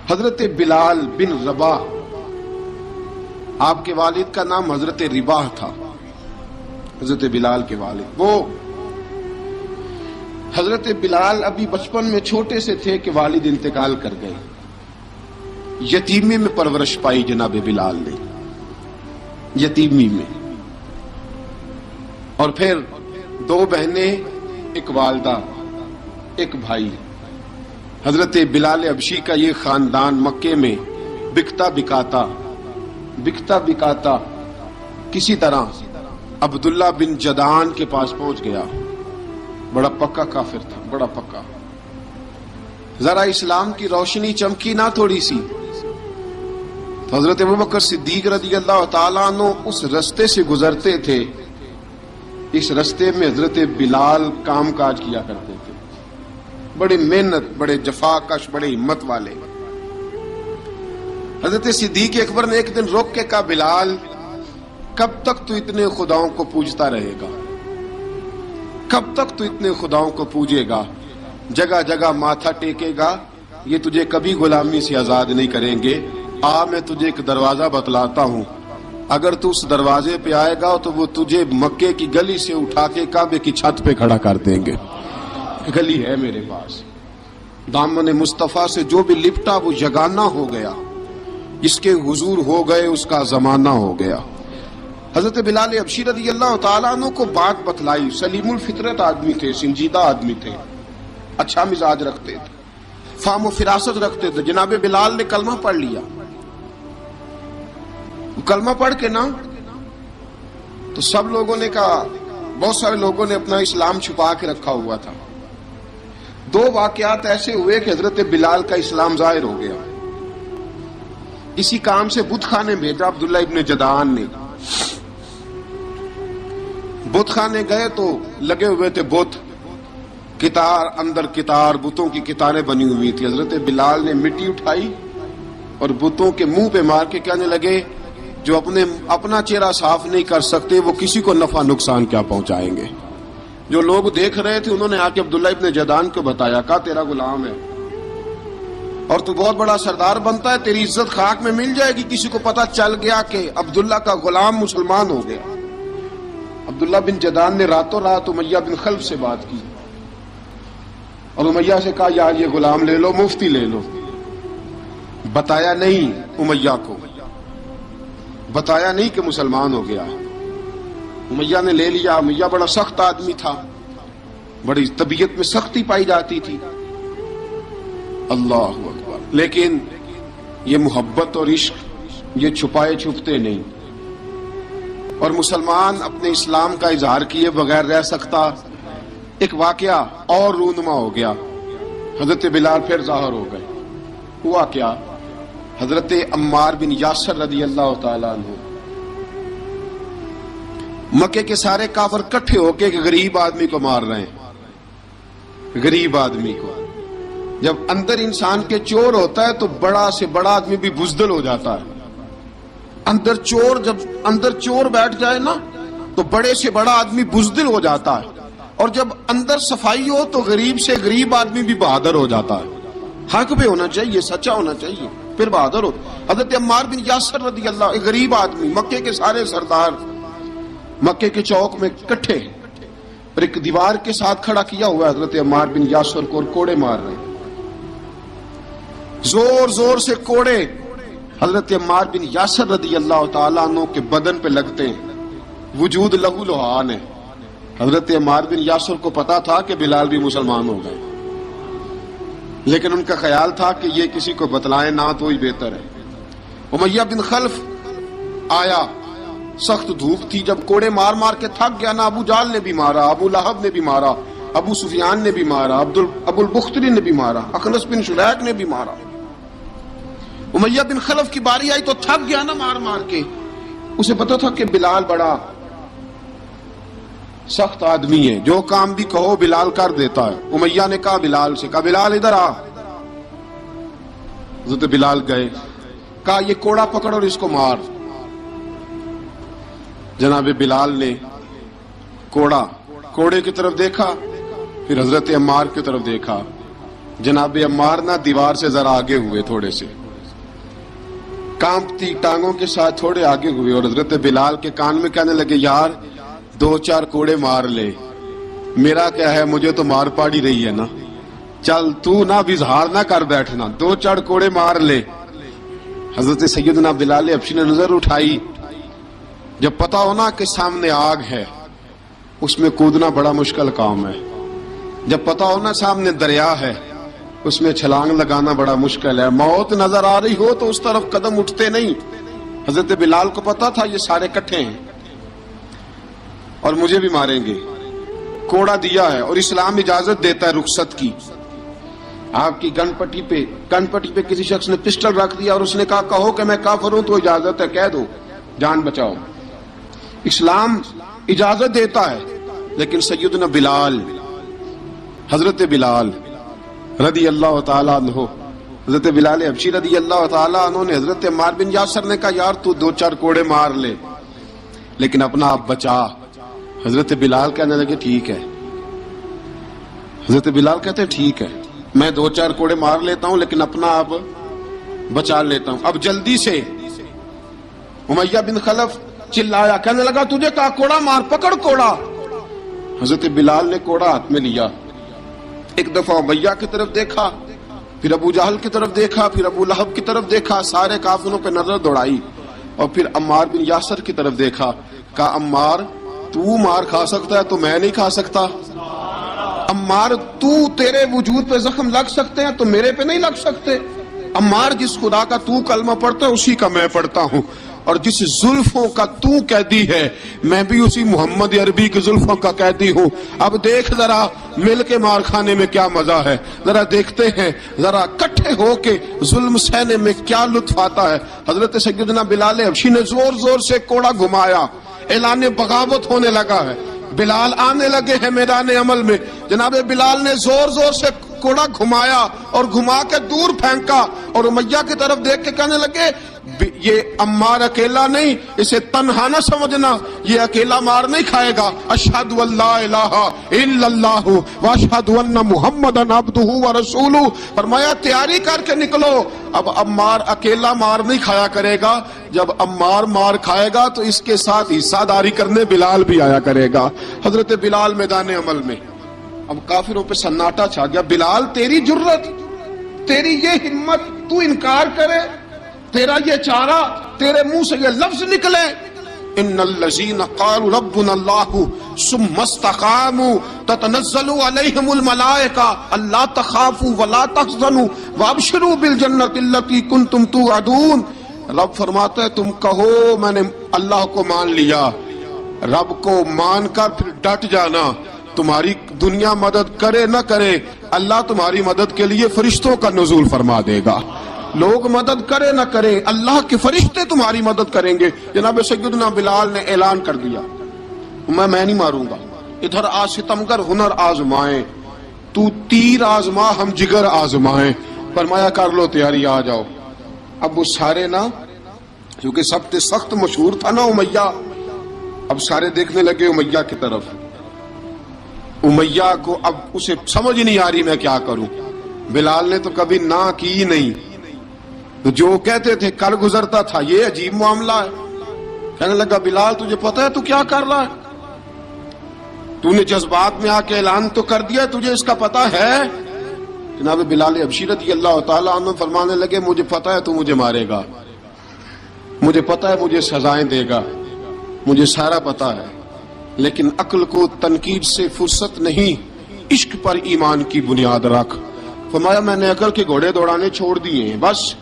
حضرت بلال بن رباح، آپ کے والد کا نام حضرت رباح تھا، حضرت بلال کے والد۔ وہ حضرت بلال ابھی بچپن میں چھوٹے سے تھے کہ والد انتقال کر گئے، یتیمی میں پرورش پائی جناب بلال نے، یتیمی میں، اور پھر دو بہنیں، ایک والدہ، ایک بھائی۔ حضرت بلال حبشی کا یہ خاندان مکے میں بکتا بکاتا کسی طرح عبداللہ بن جدعان کے پاس پہنچ گیا۔ بڑا پکا کافر تھا، بڑا پکا۔ ذرا اسلام کی روشنی چمکی نہ تھوڑی سی، حضرت ابوبکر صدیق رضی اللہ تعالیٰ عنہ اس رستے سے گزرتے تھے، اس رستے میں حضرت بلال کام کاج کیا کرتے تھے، بڑے محنت، بڑے جفاکش، بڑے ہمت والے۔ حضرت صدیق اکبر نے ایک دن روک کے کہا، بلال کب تک تو اتنے خداؤں کو پوجتا رہے گا؟ کب تک تو اتنے خداؤں کو پوجے گا، جگہ جگہ ماتھا ٹیکے گا؟ یہ تجھے کبھی غلامی سے آزاد نہیں کریں گے۔ میں تجھے ایک دروازہ بتلاتا ہوں، اگر تو اس دروازے پہ آئے گا تو وہ تجھے مکے کی گلی سے اٹھا کے کعبے کی چھت پہ کھڑا کر دیں گے۔ گلی ہے میرے پاس، دامن مصطفیٰ سے جو بھی لپٹا وہ یگانہ ہو گیا، جس کے حضور ہو گئے اس کا زمانہ ہو گیا۔ حضرت بلال حبشی رضی اللہ تعالیٰ عنہ کو بات بتلائی، سلیم الفطرت آدمی تھے، سنجیدہ آدمی تھے، اچھا مزاج رکھتے تھے، فہم و فراست رکھتے تھے۔ جناب بلال نے کلمہ پڑھ لیا، کلمہ پڑھ کے نا تو سب لوگوں نے کہا، بہت سارے لوگوں نے اپنا اسلام چھپا کے رکھا ہوا تھا۔ دو واقعات ایسے ہوئے کہ حضرت بلال کا اسلام ظاہر ہو گیا۔ اسی کام سے بت خانے بھیجا عبداللہ ابن جدعان نے۔ بت خانے گئے تو لگے ہوئے تھے بت، کتار اندر کتار، بتوں کی کتاریں بنی ہوئی تھی۔ حضرت بلال نے مٹی اٹھائی اور بتوں کے منہ پہ مار کے کہنے لگے، جو اپنا چہرہ صاف نہیں کر سکتے وہ کسی کو نفع نقصان کیا پہنچائیں گے۔ جو لوگ دیکھ رہے تھے انہوں نے آ کے عبداللہ ابن جدعان کو بتایا، کہا تیرا غلام ہے اور تو بہت بڑا سردار بنتا ہے، تیری عزت خاک میں مل جائے گی کسی کو پتہ چل گیا کہ عبداللہ کا غلام مسلمان ہو گیا۔ عبداللہ بن جدعان نے راتوں رات امیہ بن خلف سے بات کی اور امیہ سے کہا، یار یہ غلام لے لو، مفتی لے لو۔ بتایا نہیں امیہ کو، بتایا نہیں کہ مسلمان ہو گیا۔ امیہ نے لے لیا۔ امیہ بڑا سخت آدمی تھا، بڑی طبیعت میں سختی پائی جاتی تھی، اللہ اکبر، لیکن یہ محبت اور عشق یہ چھپائے چھپتے نہیں، اور مسلمان اپنے اسلام کا اظہار کیے بغیر رہ سکتا۔ ایک واقعہ اور رونما ہو گیا، حضرت بلال پھر ظاہر ہو گئے۔ ہوا کیا؟ حضرت عمار بن یاسر رضی اللہ تعالیٰ عنہ، مکے کے سارے کافر کٹھے ہو کے ایک غریب آدمی کو مار رہے ہیں، غریب آدمی کو۔ جب اندر انسان کے چور ہوتا ہے تو بڑا سے بڑا آدمی بھی بزدل ہو جاتا ہے۔ جب اندر چور بیٹھ جائے نا تو بڑے سے بڑا آدمی بزدل ہو جاتا ہے، اور جب اندر صفائی ہو تو غریب سے غریب آدمی بھی بہادر ہو جاتا ہے۔ حق پہ ہونا چاہیے، سچا ہونا چاہیے، پھر بہادر ہو۔ حضرت عمار بن یاسر رضی اللہ، ایک غریب آدمی، مکے کے سارے سردار مکے کے چوک میں کٹھے، اور ایک دیوار کے ساتھ کھڑا کیا ہوا ہے حضرت عمار بن یاسر کو، اور کوڑے مار رہے ہیں، زور زور سے کوڑے حضرت عمار بن یاسر رضی اللہ تعالیٰ عنہ کے بدن پہ لگتے ہیں، وجود لہو لہان ہے۔ حضرت عمار بن یاسر کو پتا تھا کہ بلال بھی مسلمان ہو گئے، لیکن ان کا خیال تھا کہ یہ کسی کو بتلائیں نہ تو ہی بہتر ہے۔ امیہ بن خلف آیا، سخت دھوپ تھی، جب کوڑے مار مار کے تھک گیا نا، ابو جال نے بھی مارا، ابو لہب نے بھی مارا، ابو سفیان نے بھی مارا، ابو البختری نے بھی مارا، اخنس بن شلیق نے بھی مارا۔ امیہ بن خلف کی باری آئی تو تھک گیا نا مار مار کے، اسے پتا تھا کہ بلال بڑا سخت آدمی ہے، جو کام بھی کہو بلال کر دیتا ہے۔ امیہ نے کہا بلال سے، کہا بلال ادھر آ۔ حضرت بلال گئے، کہا یہ کوڑا پکڑ اور اس کو مار۔ جناب بلال نے کوڑے کی طرف دیکھا، پھر حضرت عمار کی طرف دیکھا، जनाब अम्मार ना दीवार से जरा आगे हुए, थोड़े से कांपती टांगों के साथ थोड़े आगे हुए और हजरत बिलाल के कान में कहने लगे, यार 2-4 कोड़े मार ले, मेरा क्या है, मुझे तो मार पाड़ी रही है ना, चल तू ना इजहार ना कर बैठना, 2-4 कोड़े मार ले। हजरत सैयदना बिलाल हबशी ने नजर उठाई। जब पता हो ना कि सामने आग है, उसमें कूदना बड़ा मुश्किल काम है। जब पता हो ना सामने दरिया है, उसमें छलांग लगाना बड़ा मुश्किल है। मौत नजर आ रही हो तो उस तरफ कदम उठते नहीं। हजरत बिलाल को पता था ये सारे इकट्ठे हैं और मुझे भी मारेंगे। कोड़ा दिया है और इस्लाम इजाजत देता है रुखसत की। आपकी गनपट्टी पे किसी शख्स ने पिस्टल रख दिया और उसने कहा कहो कि मैं काफिर हूं तो इजाजत है, कह दो, जान बचाओ। इस्लाम इजाजत देता है। लेकिन सैयदना बिलाल, हजरत बिलाल रदी अल्लाह ताला अन्हु, हजरत बिलाल हबशी रदी अल्लाह ताला अन्हु ने हजरत अम्मार बिन यासर ने कहा, यार तू 2-4 कोड़े मार ले लेकिन अपना आप बचा। हजरत बिलाल कहने लगे ठीक है। हजरत बिलाल कहते ठीक है, मैं 2-4 कोड़े मार लेता हूं लेकिन अपना आप बचा लेता हूं। अब जल्दी से उमैया बिन खलफ चिल्लाया, कहने लगा तुझे कहा कोड़ा मार, पकड़ कोड़ा। हजरत बिलाल ने कोड़ा हाथ में लिया, एक दफा उमैया की तरफ देखा, फिर अबू जहल की तरफ देखा, फिर अबू लहब की तरफ देखा, सारे काफिरों पे नजर दौड़ाई और फिर अम्मार बिन यासर की तरफ देखा। कहा अम्मार तू मार खा सकता है तो मैं नहीं खा सकता। अम्मार तू, तेरे वजूद पे जख्म लग सकते हैं तो मेरे पे नहीं लग सकते। अम्मार जिस खुदा का तू कलमा पढ़ता है उसी का मैं पढ़ता हूं, और जिस जुल्फों का तू कैदी है मैं भी उसी मोहम्मद अरबी की जुल्फों का कैदी हूं। अब देख जरा मिल के मार खाने में क्या मजा है, जरा देखते हैं, जरा इकट्ठे होके जुल्म सहने में क्या लुत्फ आता है। हजरत सैयदना बिलाल हबशी ने जोर जोर से कोड़ा घुमाया, ऐलान बगावत होने लगा है, बिलाल आने लगे हैं मैदान अमल में। जनाब बिलाल ने जोर जोर से कोड़ा घुमाया और घुमा के दूर फेंका और उमैया की तरफ देख के कहने लगे, ये अम्मार अकेला नहीं, इसे तन्हा न समझना, ये अकेला मार नहीं खाएगा। अशहदु अल्ला इलाहा इल्लल्लाहु व अशहदु अन्ना मुहम्मदन अब्दुहु व रसूलुहु। फरमाया तैयारी करके निकलो, अब अम्मार अकेला मार नहीं खाया करेगा, जब अम्मार मार खाएगा तो इसके साथ हिस्सादारी करने बिलाल भी आया करेगा। हजरत बिलाल मैदान अमल में, अब काफिरों पे सन्नाटा छा गया। बिलाल तेरी जुर्रत, तेरी ये हिम्मत, तू इनकार करे, तेरा ये चारा, तेरे मुंह से ये लफ्ज निकले, इन्नल्लज़ीना क़ालू रब्बुनल्लाहु सुम्मा इस्तक़ामू ततनज़्ज़लु अलैहिमुल मलाइका अल्ला तख़ाफू वला तहज़नू वअबशिरू बिल जन्नति अल्लती कुंतुम तुअदून। रब फरमाता है तुम कहो मैंने अल्लाह को मान लिया, रब को मानकर फिर डट जाना। तुम्हारी दुनिया मदद करे न करे, अल्लाह तुम्हारी मदद के लिए फरिश्तों का नुज़ूल फरमा देगा। लोग मदद करे न करे, अल्लाह के फरिश्ते तुम्हारी मदद करेंगे। जनाब सैयदना बिलाल ने ऐलान कर दिया, मैं नहीं मारूंगा, इधर आ सितमगर हुनर आजमाए, तू तीर आजमा हम जिगर आजमाए। फरमाया कर लो तैयारी, आ जाओ। अब वो सारे ना, क्योंकि सबसे सख्त मशहूर था ना उमैया, अब सारे देखने लगे उमैया की तरफ। उमैया को अब उसे समझ नहीं आ रही मैं क्या करूं। बिलाल ने तो कभी ना की नहीं, तो जो कहते थे कर गुजरता था। ये अजीब मामला है। कहने लगा बिलाल तुझे पता है तू क्या कर रहा है, तूने जज्बात में आके ऐलान तो कर दिया, तुझे इसका पता है। जनाब बिलाल हबशी रज़ी अल्लाह ताला अन्हु फरमाने लगे मुझे पता है तू मुझे मारेगा, मुझे पता है मुझे सजाएं देगा, मुझे सारा पता है, लेकिन अक्ल को तनकीद से फुर्सत नहीं, इश्क पर ईमान की बुनियाद रख। फरमाया मैंने अकल के घोड़े दौड़ाने छोड़ दिए हैं, बस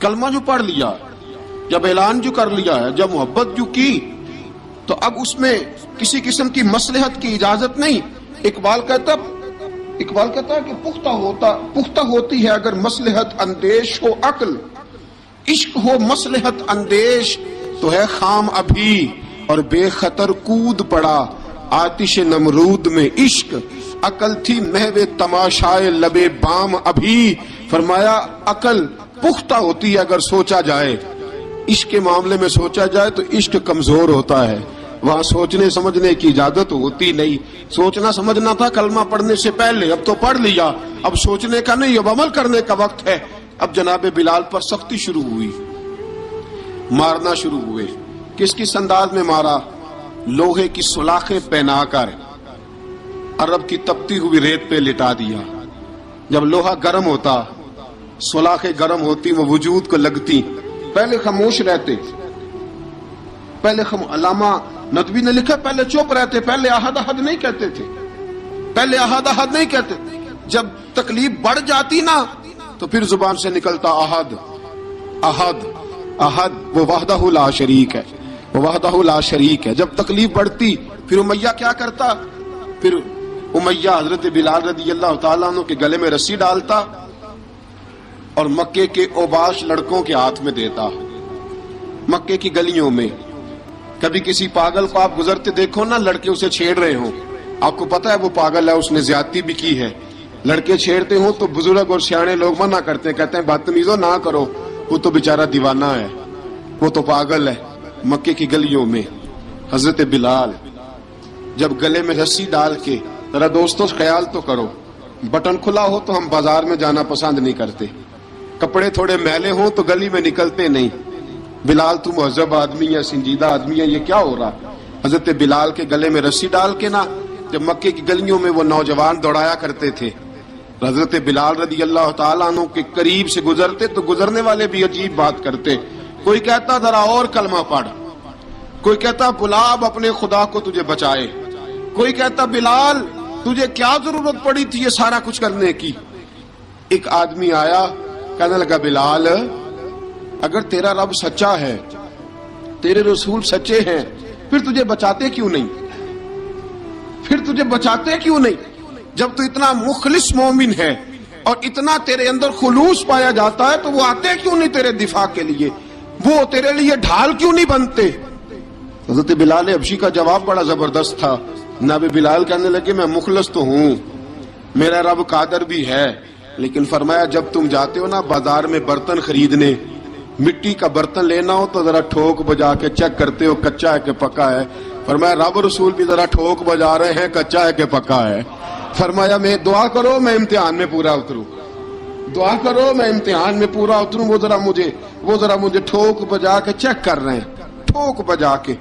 कलमा जो पढ़ लिया, जब ऐलान जो कर लिया है, जब मोहब्बत जो की, तो अब उसमें किसी किस्म की मसलहत की इजाजत नहीं। इकबाल कहता है कि पुख्ता होती है अगर मसलहत अंदेश हो अक्ल, इश्क हो मसलहत अंदेश तो है खाम अभी और बेखतर कूद पड़ा आतिश नमरूद में इश्क, अकल थी महवे तमाशाए लबे बाम अभी। फरमाया अकल पुख्ता होती है अगर सोचा जाए, इश्क के मामले में सोचा जाए तो इश्क कमजोर होता है। वहां सोचने समझने की इजाजत होती नहीं। सोचना समझना था कलमा पढ़ने से पहले, अब तो पढ़ लिया, अब सोचने का नहीं, अब अमल करने का वक्त है। अब जनाब बिलाल पर सख्ती शुरू हुई, मारना शुरू हुए। किस किस अंदाज में मारा? लोहे की सुलाखें पहनाकर अरब की तपती हुई रेत पे लिटा दिया। जब लोहा गर्म होता, सुलाखें गर्म होती, वो वजूद को लगती, पहले खामोश रहते, पहले अल्लामा नदवी ने लिखा पहले चुप रहते, पहले अहद अहद नहीं कहते थे, पहले अहद अहद नहीं कहते। जब तकलीफ बढ़ जाती ना तो फिर जुबान से निकलता अहद अहद अहद, वो वहदहु ला शरीक है, वो वहदहु ला शरीक है। जब तकलीफ बढ़ती फिर उमैया क्या करता? फिर उमैया हजरत बिलाल रदी अल्लाह ताला अन्हु के गले में रस्सी डालता और मक्के के ओबाश लड़कों के हाथ में देता। मक्के की गलियों में कभी किसी पागल को आप गुजरते देखो ना, लड़के उसे छेड़ रहे हो, आपको पता है वो पागल है, उसने ज्यादती भी की है, लड़के छेड़ते हो तो बुजुर्ग और सियाने लोग मना करते हैं, कहते हैं बदतमीजों ना करो, वो तो बेचारा दीवाना है, वो तो पागल है। मक्के की गलियों में हजरत बिलाल जब गले में रस्सी डाल के, जरा दोस्तों ख्याल तो करो, बटन खुला हो तो हम बाजार में जाना पसंद नहीं करते, कपड़े थोड़े मैले हो तो गली में निकलते नहीं। बिलाल तू मुहज्जब आदमी है, संजीदा आदमी है, ये क्या हो रहा? हजरत बिलाल के गले में रस्सी डाल के ना जब मक्के की गलियों में वो नौजवान दौड़ाया करते थे, हजरत बिलाल रदी अल्लाह ताला अन्हु के करीब से गुजरते तो गुजरने वाले भी अजीब बात करते। कोई कहता जरा और कलमा पढ़, कोई कहता बुलाब अपने खुदा को तुझे बचाए, कोई कहता बिलाल तुझे क्या जरूरत पड़ी थी ये सारा कुछ करने की। एक आदमी आया, कहने लगा बिलाल अगर तेरा रब सच्चा है, तेरे रसूल सच्चे हैं, फिर तुझे बचाते क्यों नहीं? फिर तुझे बचाते क्यों नहीं? जब तू इतना मुखलिस मोमिन है और इतना तेरे अंदर खुलूस पाया जाता है तो वो आते क्यों नहीं तेरे दिफा के लिए? वो तेरे लिए ढाल क्यों नहीं बनते? हज़रत बिलाल हबशी का जवाब बड़ा जबरदस्त था। नबी बिलाल कहने लगे मैं मुखलस तो हूं, मेरा रब कादर भी है, लेकिन फरमाया जब तुम जाते हो ना बाजार में बर्तन खरीदने, मिट्टी का बर्तन लेना हो तो जरा ठोक बजा के चेक करते हो कच्चा है कि पक्का है। फरमाया रब रसूल भी जरा ठोक बजा रहे हैं कच्चा है कि पक्का है। फरमाया मैं दुआ करो मैं इम्तिहान में पूरा उतरूं, दुआ करो मैं इम्तिहान में पूरा उतरूं। वो जरा मुझे ठोक बजा के चेक कर रहे हैं, ठोक बजा के।